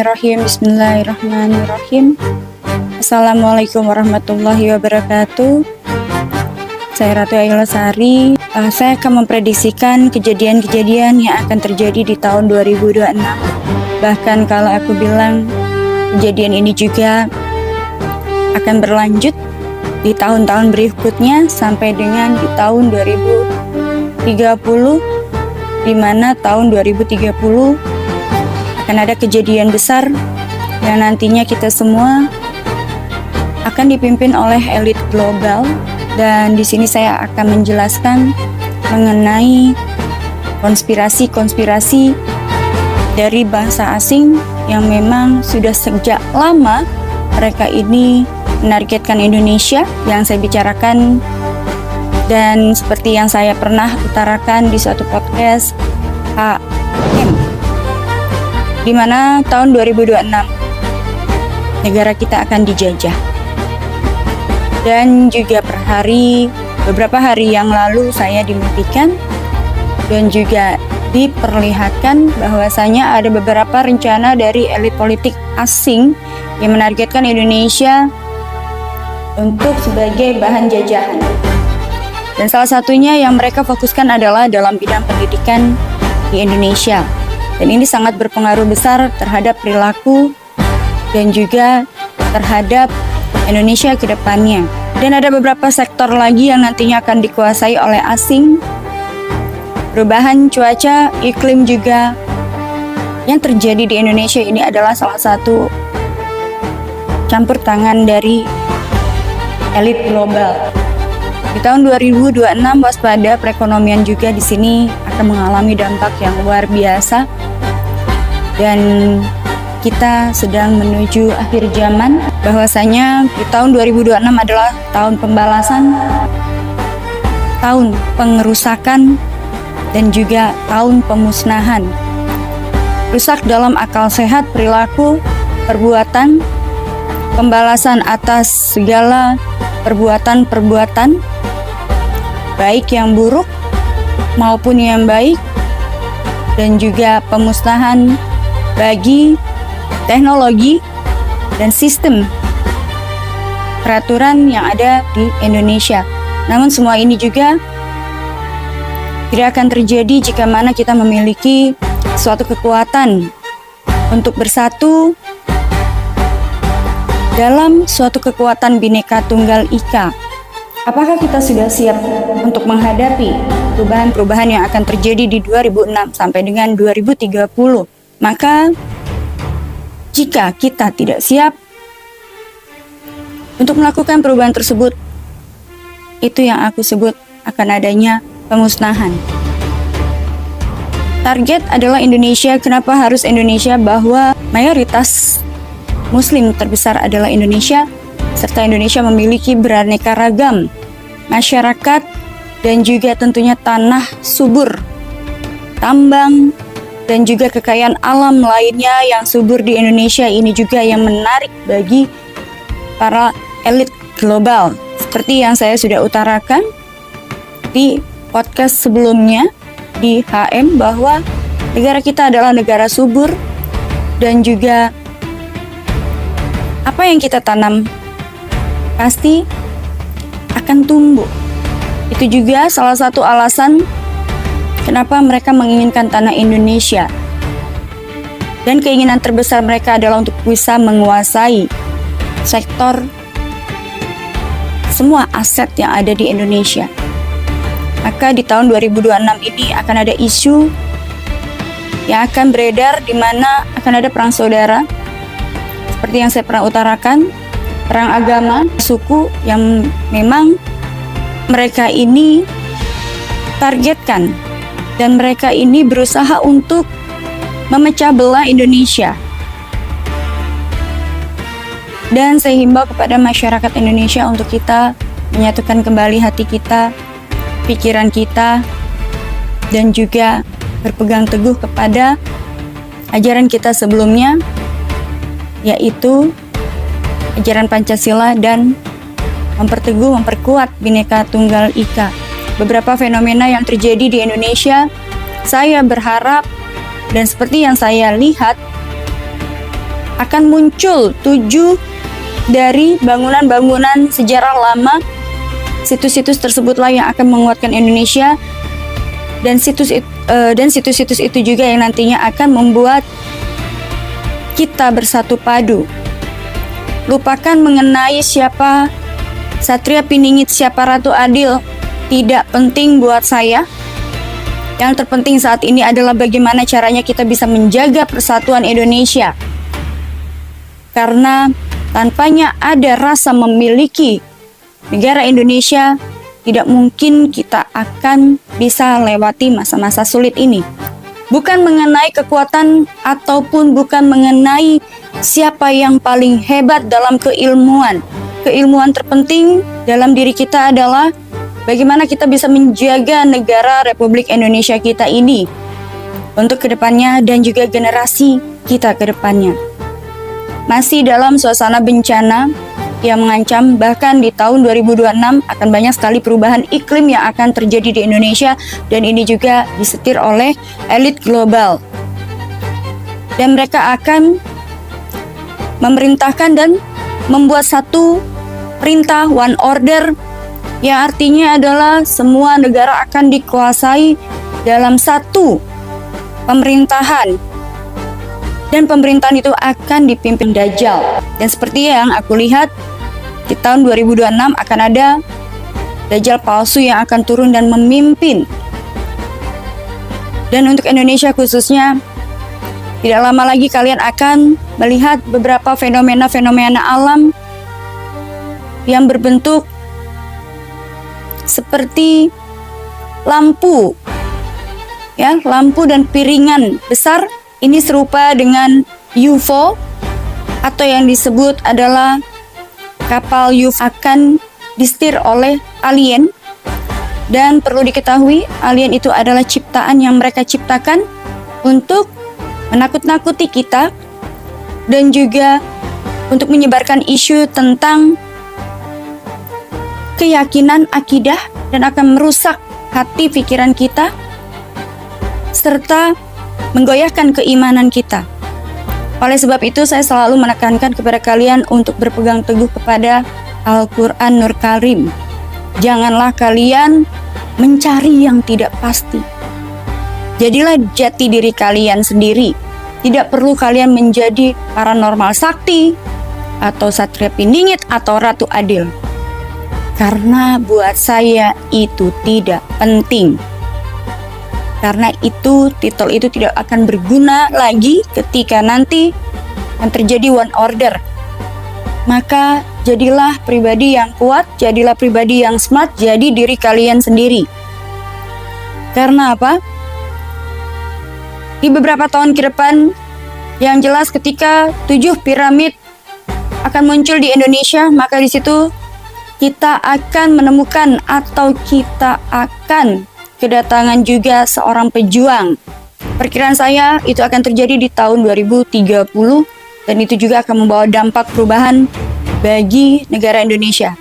Bismillahirrahmanirrahim. Assalamualaikum warahmatullahi wabarakatuh. Saya Ratu Ailasari. Saya akan memprediksikan kejadian-kejadian yang akan terjadi di tahun 2026. Bahkan kalau aku bilang kejadian ini juga akan berlanjut di tahun-tahun berikutnya sampai dengan di tahun 2030, di mana tahun 2030 akan ada kejadian besar yang nantinya kita semua akan dipimpin oleh elit global. Dan di sini saya akan menjelaskan mengenai konspirasi-konspirasi dari bangsa asing yang memang sudah sejak lama mereka ini menargetkan Indonesia yang saya bicarakan, dan seperti yang saya pernah utarakan di suatu podcast HM, di mana tahun 2026 negara kita akan dijajah. Dan juga beberapa hari yang lalu saya dimimpikan dan juga diperlihatkan bahwasanya ada beberapa rencana dari elit politik asing yang menargetkan Indonesia untuk sebagai bahan jajahan. Dan salah satunya yang mereka fokuskan adalah dalam bidang pendidikan di Indonesia. Dan ini sangat berpengaruh besar terhadap perilaku dan juga terhadap Indonesia ke depannya. Dan ada beberapa sektor lagi yang nantinya akan dikuasai oleh asing. Perubahan cuaca, iklim juga yang terjadi di Indonesia ini adalah salah satu campur tangan dari elit global. Di tahun 2026 waspada, perekonomian juga di sini akan mengalami dampak yang luar biasa. Dan kita sedang menuju akhir zaman, bahwasanya di tahun 2026 adalah tahun pembalasan, tahun pengerusakan, dan juga tahun pemusnahan. Rusak dalam akal sehat, perilaku, perbuatan, pembalasan atas segala perbuatan-perbuatan, baik yang buruk maupun yang baik, dan juga pemusnahan bagi teknologi dan sistem peraturan yang ada di Indonesia. Namun semua ini juga tidak akan terjadi jika mana kita memiliki suatu kekuatan untuk bersatu dalam suatu kekuatan Bhinneka Tunggal Ika. Apakah kita sudah siap untuk menghadapi perubahan-perubahan yang akan terjadi di 2006 sampai dengan 2030? Maka jika kita tidak siap untuk melakukan perubahan tersebut, itu yang aku sebut akan adanya pemusnahan. Target adalah Indonesia. Kenapa harus Indonesia? Bahwa mayoritas Muslim terbesar adalah Indonesia, serta Indonesia memiliki beraneka ragam masyarakat dan juga tentunya tanah subur, tambang, dan juga kekayaan alam lainnya yang subur di Indonesia. Ini juga yang menarik bagi para elit global. Seperti yang saya sudah utarakan di podcast sebelumnya di HM, bahwa negara kita adalah negara subur, dan juga apa yang kita tanam pasti akan tumbuh. Itu juga salah satu alasan kenapa mereka menginginkan tanah Indonesia. Dan keinginan terbesar mereka adalah untuk bisa menguasai sektor semua aset yang ada di Indonesia. Maka di tahun 2026 ini akan ada isu yang akan beredar, di mana akan ada perang saudara. Seperti yang saya pernah utarakan, perang agama, suku yang memang mereka ini targetkan. Dan mereka ini berusaha untuk memecah belah Indonesia. Dan saya himbau kepada masyarakat Indonesia untuk kita menyatukan kembali hati kita, pikiran kita, dan juga berpegang teguh kepada ajaran kita sebelumnya, yaitu ajaran Pancasila, dan memperkuat Bhinneka Tunggal Ika. Beberapa fenomena yang terjadi di Indonesia, saya berharap dan seperti yang saya lihat, akan muncul 7 dari bangunan-bangunan sejarah lama. Situs-situs tersebutlah yang akan menguatkan Indonesia, dan situs-situs itu juga yang nantinya akan membuat kita bersatu padu. Lupakan mengenai siapa Satria Piningit, siapa Ratu Adil, tidak penting buat saya. Yang terpenting saat ini adalah bagaimana caranya kita bisa menjaga persatuan Indonesia. Karena tanpanya ada rasa memiliki negara Indonesia, tidak mungkin kita akan bisa lewati masa-masa sulit ini. Bukan mengenai kekuatan ataupun bukan mengenai siapa yang paling hebat dalam keilmuan. Keilmuan terpenting dalam diri kita adalah bagaimana kita bisa menjaga negara Republik Indonesia kita ini untuk kedepannya dan juga generasi kita ke depannya. Masih dalam suasana bencana yang mengancam, bahkan di tahun 2026 akan banyak sekali perubahan iklim yang akan terjadi di Indonesia, dan ini juga disetir oleh elit global. Dan mereka akan memerintahkan dan membuat satu perintah one order, yang artinya adalah semua negara akan dikuasai dalam satu pemerintahan, dan pemerintahan itu akan dipimpin Dajjal. Dan seperti yang aku lihat, di tahun 2026 akan ada Dajjal palsu yang akan turun dan memimpin. Dan untuk Indonesia khususnya, tidak lama lagi kalian akan melihat beberapa fenomena-fenomena alam yang berbentuk seperti lampu, ya, lampu dan piringan besar. Ini serupa dengan UFO atau yang disebut adalah kapal UFO akan disetir oleh alien. Dan perlu diketahui, alien itu adalah ciptaan yang mereka ciptakan untuk menakut-nakuti kita dan juga untuk menyebarkan isu tentang keyakinan akidah dan akan merusak hati pikiran kita serta menggoyahkan keimanan kita. Oleh sebab itu saya selalu menekankan kepada kalian untuk berpegang teguh kepada Al-Quran Nur Karim. Janganlah kalian mencari yang tidak pasti. Jadilah jati diri kalian sendiri. Tidak perlu kalian menjadi paranormal sakti atau Satria Piningit atau Ratu Adil. Karena buat saya itu tidak penting. Karena itu titel itu tidak akan berguna lagi ketika nanti akan terjadi one order. Maka jadilah pribadi yang kuat, jadilah pribadi yang smart, jadi diri kalian sendiri. Karena apa? Di beberapa tahun ke depan, yang jelas ketika 7 piramid akan muncul di Indonesia, maka di situ kita akan menemukan atau kita akan kedatangan juga seorang pejuang. Perkiraan saya itu akan terjadi di tahun 2030 dan itu juga akan membawa dampak perubahan bagi negara Indonesia.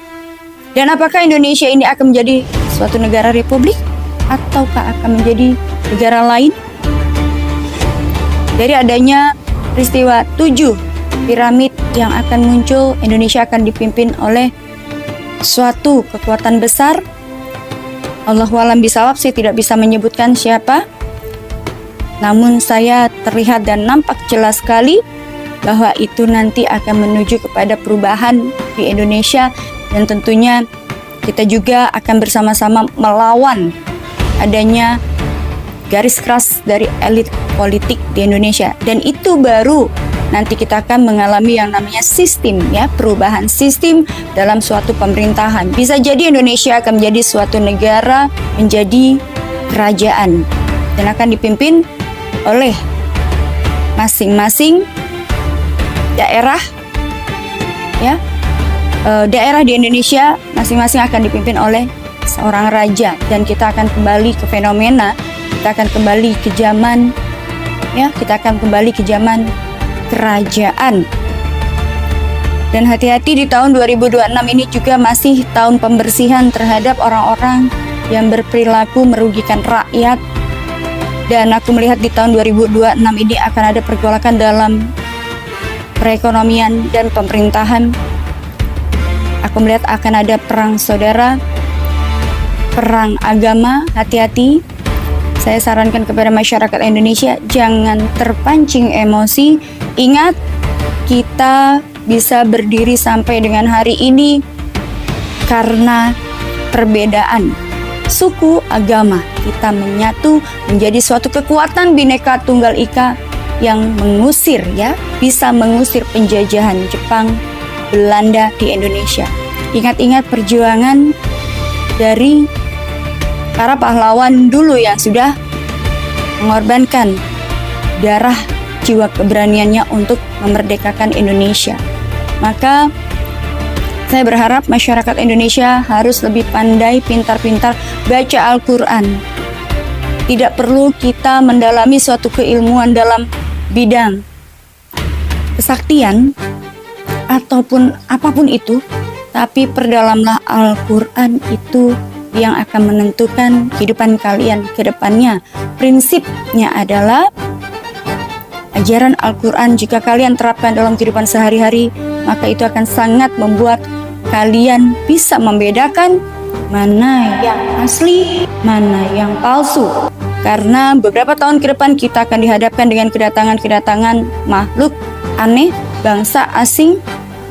Dan apakah Indonesia ini akan menjadi suatu negara republik ataukah akan menjadi negara lain? Dari adanya peristiwa 7 piramid yang akan muncul, Indonesia akan dipimpin oleh suatu kekuatan besar. Allahu a'lam bishawab, saya tidak bisa menyebutkan siapa. Namun saya terlihat dan nampak jelas sekali bahwa itu nanti akan menuju kepada perubahan di Indonesia, dan tentunya kita juga akan bersama-sama melawan adanya garis keras dari elit politik di Indonesia. Dan itu baru nanti kita akan mengalami yang namanya sistem, ya, perubahan sistem dalam suatu pemerintahan. Bisa jadi Indonesia akan menjadi suatu negara, menjadi kerajaan, dan akan dipimpin oleh masing-masing daerah, ya, daerah di Indonesia masing-masing akan dipimpin oleh seorang raja. Dan kita akan kembali ke fenomena, kita akan kembali ke zaman, ya, kita akan kembali ke zaman kerajaan. Dan hati-hati, di tahun 2026 ini juga masih tahun pembersihan terhadap orang-orang yang berperilaku merugikan rakyat. Dan aku melihat di tahun 2026 ini akan ada pergolakan dalam perekonomian, dan pemerintahan. Aku melihat akan ada perang saudara, perang agama. Hati-hati. Saya sarankan kepada masyarakat Indonesia, jangan terpancing emosi. Ingat, kita bisa berdiri sampai dengan hari ini karena perbedaan suku, agama. Kita menyatu menjadi suatu kekuatan Bhinneka Tunggal Ika yang mengusir, bisa mengusir penjajahan Jepang, Belanda di Indonesia. Ingat-ingat perjuangan dari para pahlawan dulu yang sudah mengorbankan darah, jiwa, keberaniannya untuk memerdekakan Indonesia. Maka saya berharap masyarakat Indonesia harus lebih pandai, pintar-pintar baca Al-Quran. Tidak perlu kita mendalami suatu keilmuan dalam bidang kesaktian ataupun apapun itu, tapi perdalamlah Al-Quran, itu yang akan menentukan kehidupan kalian ke depannya. Prinsipnya adalah ajaran Al-Quran. Jika kalian terapkan dalam kehidupan sehari-hari, maka itu akan sangat membuat kalian bisa membedakan mana yang asli, mana yang palsu. Karena beberapa tahun ke depan kita akan dihadapkan dengan kedatangan makhluk aneh, bangsa asing,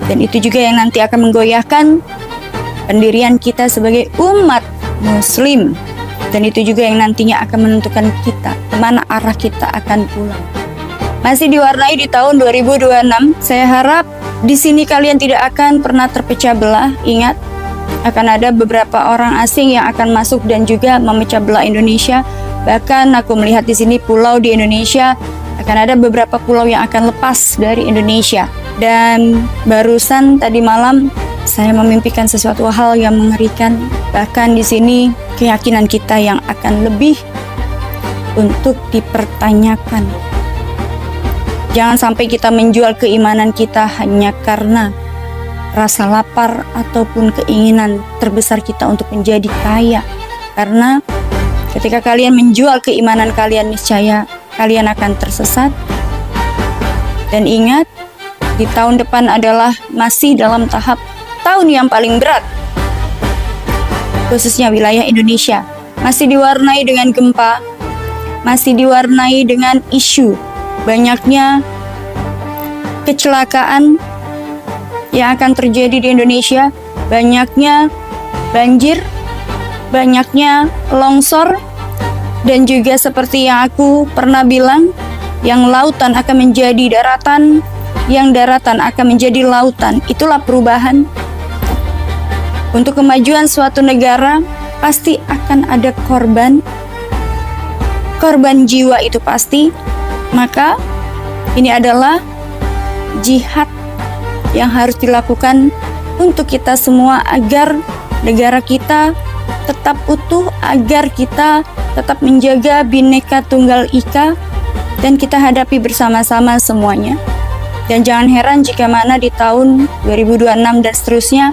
dan itu juga yang nanti akan menggoyahkan pendirian kita sebagai umat Muslim. Dan itu juga yang nantinya akan menentukan kita kemana arah kita akan pulang. Masih diwarnai di tahun 2026. Saya harap di sini kalian tidak akan pernah terpecah belah. Ingat, akan ada beberapa orang asing yang akan masuk dan juga memecah belah Indonesia. Bahkan aku melihat di sini pulau di Indonesia, akan ada beberapa pulau yang akan lepas dari Indonesia. Dan barusan tadi malam saya memimpikan sesuatu hal yang mengerikan. Bahkan di sini keyakinan kita yang akan lebih untuk dipertanyakan. Jangan sampai kita menjual keimanan kita hanya karena rasa lapar ataupun keinginan terbesar kita untuk menjadi kaya. Karena ketika kalian menjual keimanan kalian, niscaya kalian akan tersesat. Dan ingat, di tahun depan adalah masih dalam tahap tahun yang paling berat, khususnya wilayah Indonesia. Masih diwarnai dengan gempa, masih diwarnai dengan isu banyaknya kecelakaan yang akan terjadi di Indonesia, banyaknya banjir, banyaknya longsor, dan juga seperti yang aku pernah bilang, yang lautan akan menjadi daratan, yang daratan akan menjadi lautan. Itulah perubahan. Untuk kemajuan suatu negara pasti akan ada korban jiwa, itu pasti. Maka ini adalah jihad yang harus dilakukan untuk kita semua agar negara kita tetap utuh, agar kita tetap menjaga Bhinneka Tunggal Ika, dan kita hadapi bersama-sama semuanya. Dan jangan heran jika mana di tahun 2026 dan seterusnya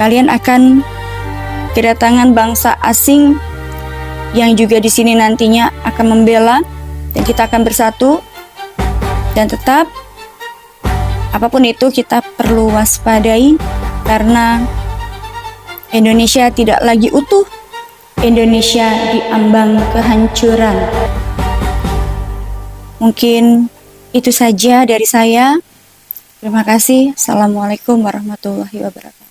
kalian akan kedatangan bangsa asing yang juga di sini nantinya akan membela, dan kita akan bersatu. Dan tetap apapun itu kita perlu waspadai, karena Indonesia tidak lagi utuh. Indonesia diambang kehancuran. Mungkin itu saja dari saya. Terima kasih. Assalamualaikum warahmatullahi wabarakatuh.